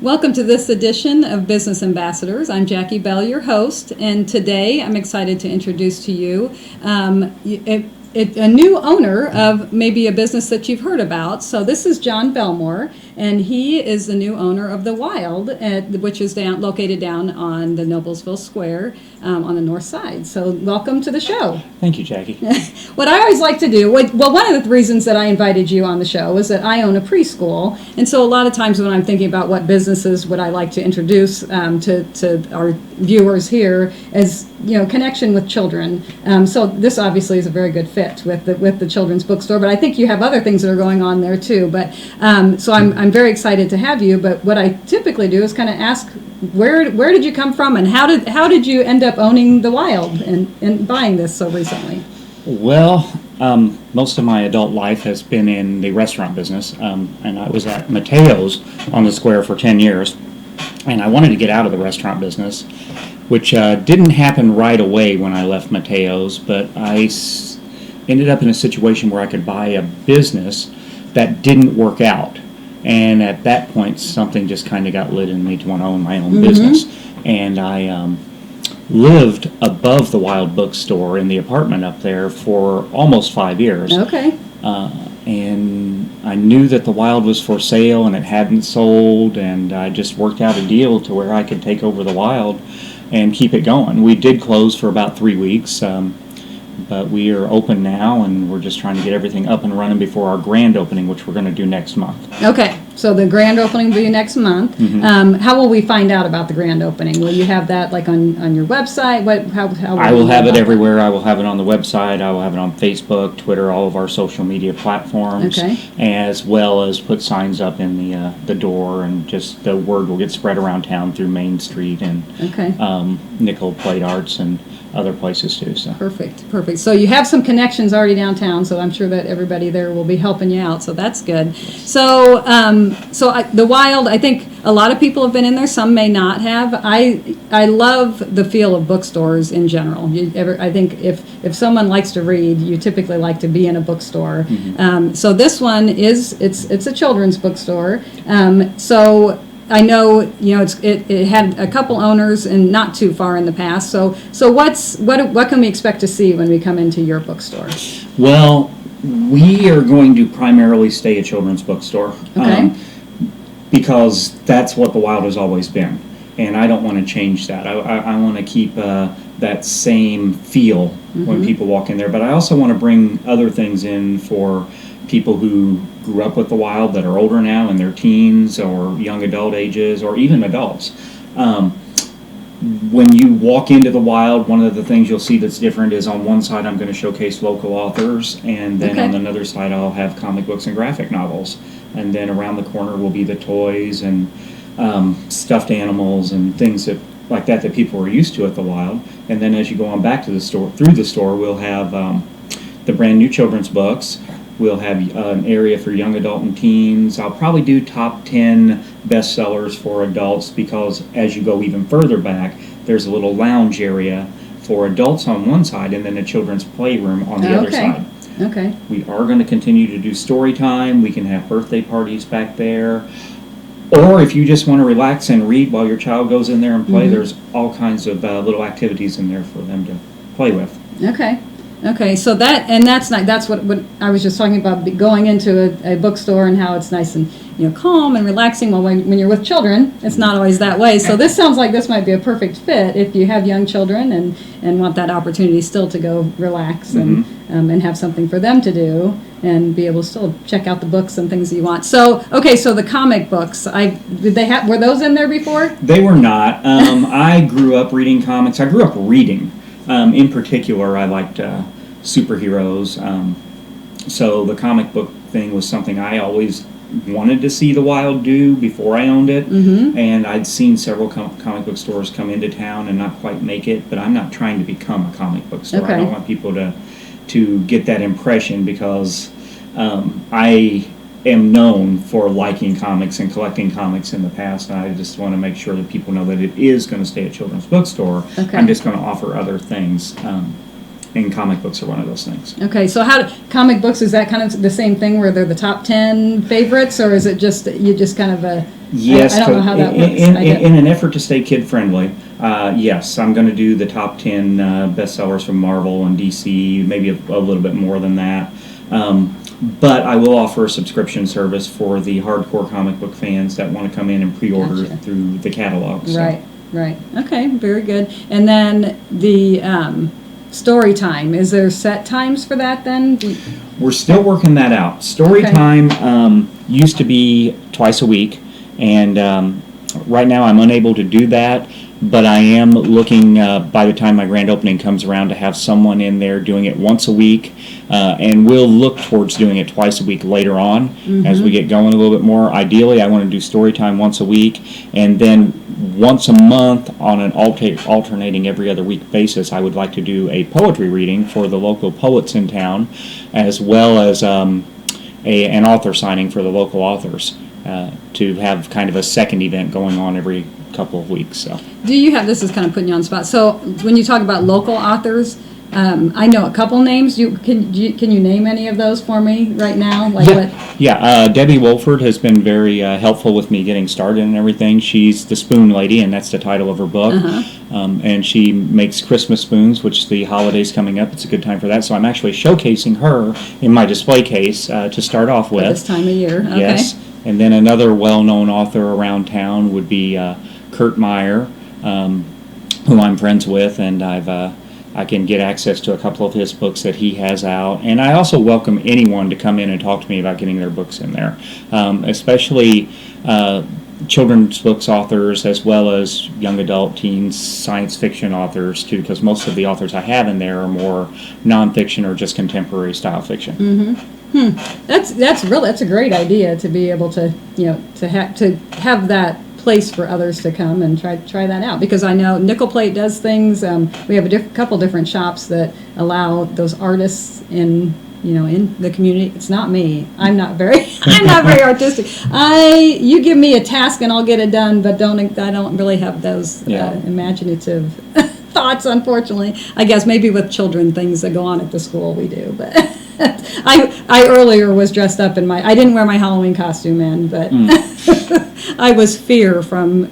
Welcome to this edition of Business Ambassadors. I'm Jackie Bell, your host, and today I'm excited to introduce to you a new owner of maybe a business that you've heard about. So this is John Bellmore, and he is the new owner of The Wild, which is located down on the Noblesville Square on the north side. So welcome to the show. Thank you, Jackie. What I always like to do, one of the reasons that I invited you on the show is that I own a preschool, and so a lot of times when I'm thinking about what businesses would I like to introduce to our viewers here is, connection with children. So this obviously is a very good fit with the children's bookstore, but I think you have other things that are going on there too. But so I'm very excited to have you. But what I typically do is kind of ask, where did you come from, and how did you end up owning The Wild and buying this so recently? Well, most of my adult life has been in the restaurant business, and I was at Mateo's on the square for 10 years, and I wanted to get out of the restaurant business, which didn't happen right away when I left Mateo's, but I ended up in a situation where I could buy a business that didn't work out. And at that point, something just kind of got lit in me to want to own my own business. And I lived above the Wild Bookstore in the apartment up there for almost 5 years. Okay. And I knew that the Wild was for sale and it hadn't sold, and I just worked out a deal to where I could take over the Wild and keep it going. We did close for about 3 weeks, but we are open now, and we're just trying to get everything up and running before our grand opening, which we're going to do next month. Okay, so the grand opening will be next month. How will we find out about the grand opening? Will you have that on your website? How I will have it everywhere. I will have it on the website. I will have it on Facebook, Twitter, all of our social media platforms, as well as put signs up in the door, and just the word will get spread around town through Main Street and Nickel Plate Arts and other places too. So perfect. So you have some connections already downtown, so I'm sure that everybody there will be helping you out. So that's good. So The Wild, I think a lot of people have been in there. Some may not have. I love the feel of bookstores in general. I think if someone likes to read, you typically like to be in a bookstore. So this one it's a children's bookstore. So I know it had a couple owners and not too far in the past. So what can we expect to see when we come into your bookstore? Well, we are going to primarily stay a children's bookstore, because that's what the Wild has always been, and I don't want to change that. I want to keep that same feel when people walk in there, but I also want to bring other things in for people who grew up with the Wild that are older now, in their teens or young adult ages, or even adults. When you walk into the Wild, one of the things you'll see that's different is on one side I'm going to showcase local authors, and then on another side I'll have comic books and graphic novels, and then around the corner will be the toys and stuffed animals and things like that people are used to at the Wild. And then as you go on back to the store, through the store, we'll have the brand new children's books. We'll have an area for young adult and teens. I'll probably do top 10 bestsellers for adults, because as you go even further back, there's a little lounge area for adults on one side and then a children's playroom on the other side. Okay. We are going to continue to do story time. We can have birthday parties back there. Or if you just want to relax and read while your child goes in there and play, there's all kinds of little activities in there for them to play with. Okay, so that's nice. That's what I was just talking about, going into a bookstore and how it's nice and calm and relaxing. Well, when you're with children, it's not always that way. So this sounds like this might be a perfect fit if you have young children and want that opportunity still to go relax and have something for them to do and be able to still check out the books and things that you want. So so the comic books, were those in there before? They were not. I grew up reading comics. I grew up reading. In particular, I liked superheroes. So the comic book thing was something I always wanted to see the Wild do before I owned it. And I'd seen several comic book stores come into town and not quite make it, but I'm not trying to become a comic book store. I don't want people to get that impression, because I am known for liking comics and collecting comics in the past, and I just want to make sure that people know that it is going to stay a children's bookstore. I'm just going to offer other things. and comic books are one of those things. Okay, so comic books, is that kind of the same thing where they're the top 10 favorites, or is it just, you just kind of Yes, I don't know how that works. In an effort to stay kid-friendly, yes, I'm going to do the top 10 bestsellers from Marvel and DC, maybe a little bit more than that. But I will offer a subscription service for the hardcore comic book fans that want to come in and pre-order Gotcha. through the catalog. So. Right. Okay, very good. And then the story time, is there set times for that then? We're still working that out. Story time used to be twice a week, and right now I'm unable to do that, but I am looking, by the time my grand opening comes around, to have someone in there doing it once a week, and we'll look towards doing it twice a week later on as we get going a little bit more. Ideally, I want to do story time once a week, and then once a month on an alternating every other week basis, I would like to do a poetry reading for the local poets in town, as well as an author signing for the local authors, to have kind of a second event going on every couple of weeks. So, Do you have, this is kind of putting you on the spot, so when you talk about local authors, I know a couple names. Can you name any of those for me right now? Debbie Wolford has been very helpful with me getting started and everything. She's the Spoon Lady, and that's the title of her book. And she makes Christmas spoons, which the holidays coming up, it's a good time for that. So I'm actually showcasing her in my display case to start off with. This time of year, okay. Yes. And then another well-known author around town would be Kurt Meyer, who I'm friends with, and I can get access to a couple of his books that he has out. And I also welcome anyone to come in and talk to me about getting their books in there, especially children's books authors, as well as young adult, teens, science fiction authors too, because most of the authors I have in there are more nonfiction or just contemporary style fiction. That's a great idea, to be able to have that place for others to come and try that out, because I know Nickel Plate does things. We have a couple different shops that allow those artists in the community. It's not me. I'm not very artistic. You give me a task and I'll get it done, but I don't really have those imaginative thoughts, unfortunately. I guess maybe with children, things that go on at the school we do, but I earlier was dressed up in I didn't wear my Halloween costume in, but I was Fear from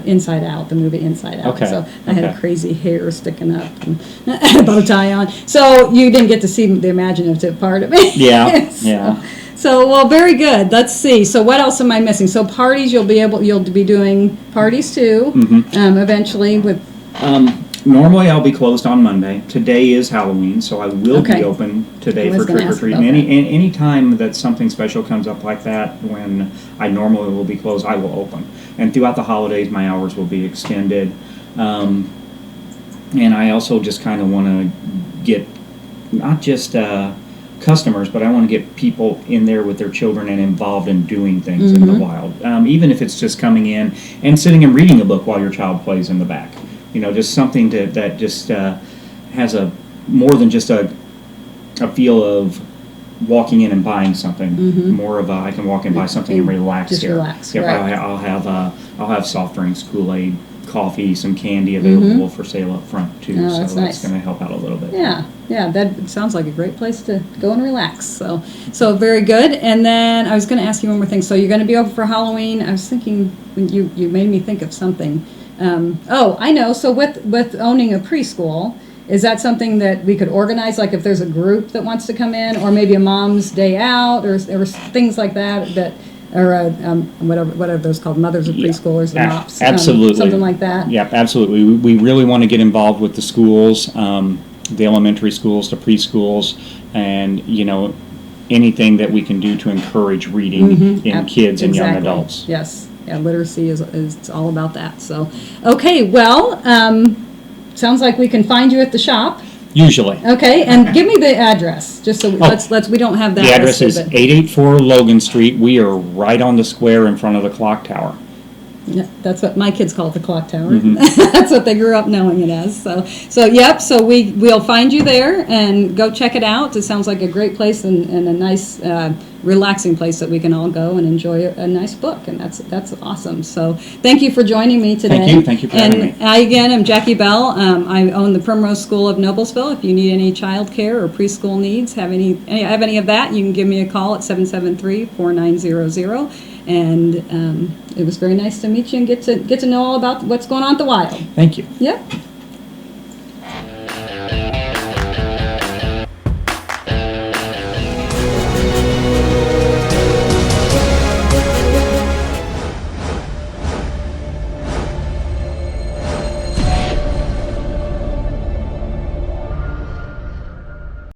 Inside Out, the movie Inside Out. Okay. So I had crazy hair sticking up and a bow tie on. So you didn't get to see the imaginative part of me. Yeah, So, well, very good. Let's see. So what else am I missing? So parties, you'll be doing parties too, eventually with... Normally I'll be closed on Monday. Today is Halloween, so I will be open today for trick-or-treating. Any time that something special comes up like that, when I normally will be closed, I will open. And throughout the holidays, my hours will be extended. And I also just kind of want to get not just customers, but I want to get people in there with their children and involved in doing things in the wild. Even if it's just coming in and sitting and reading a book while your child plays in the back. Just something that just has a more than just a feel of walking in and buying something. More of I can walk in and buy something and relax just here. Relax. Yep, right. I'll have soft drinks, Kool-Aid, coffee, some candy available for sale up front too. Oh, so that's going to help out a little bit. Yeah, that sounds like a great place to go and relax. So very good. And then I was going to ask you one more thing. So you're going to be open for Halloween. I was thinking, when you made me think of something. I know. So with owning a preschool, is that something that we could organize? Like if there's a group that wants to come in, or maybe a mom's day out, or things like that, or what are those called? Mothers of preschoolers, MOPS. Absolutely. Something like that. Yep, absolutely. We really want to get involved with the schools, the elementary schools, the preschools, and anything that we can do to encourage reading in kids and young adults. Yes. Yeah, literacy is all about that. So, okay, well, sounds like we can find you at the shop. Usually. Okay, and give me the address, just so we don't have that. The address is 884 Logan Street. We are right on the square in front of the clock tower. Yeah, that's what my kids call it, the clock tower. That's what they grew up knowing it as. So we'll find you there and go check it out. It sounds like a great place and a nice relaxing place that we can all go and enjoy a nice book, and that's awesome. So thank you for joining me today. Thank you for having me. And I, again, am Jackie Bell. I own the Primrose School of Noblesville. If you need any child care or preschool needs, have any of that, you can give me a call at 773-4900. And it was very nice to meet you and get to know all about what's going on at the Wild. Thank you. Yep.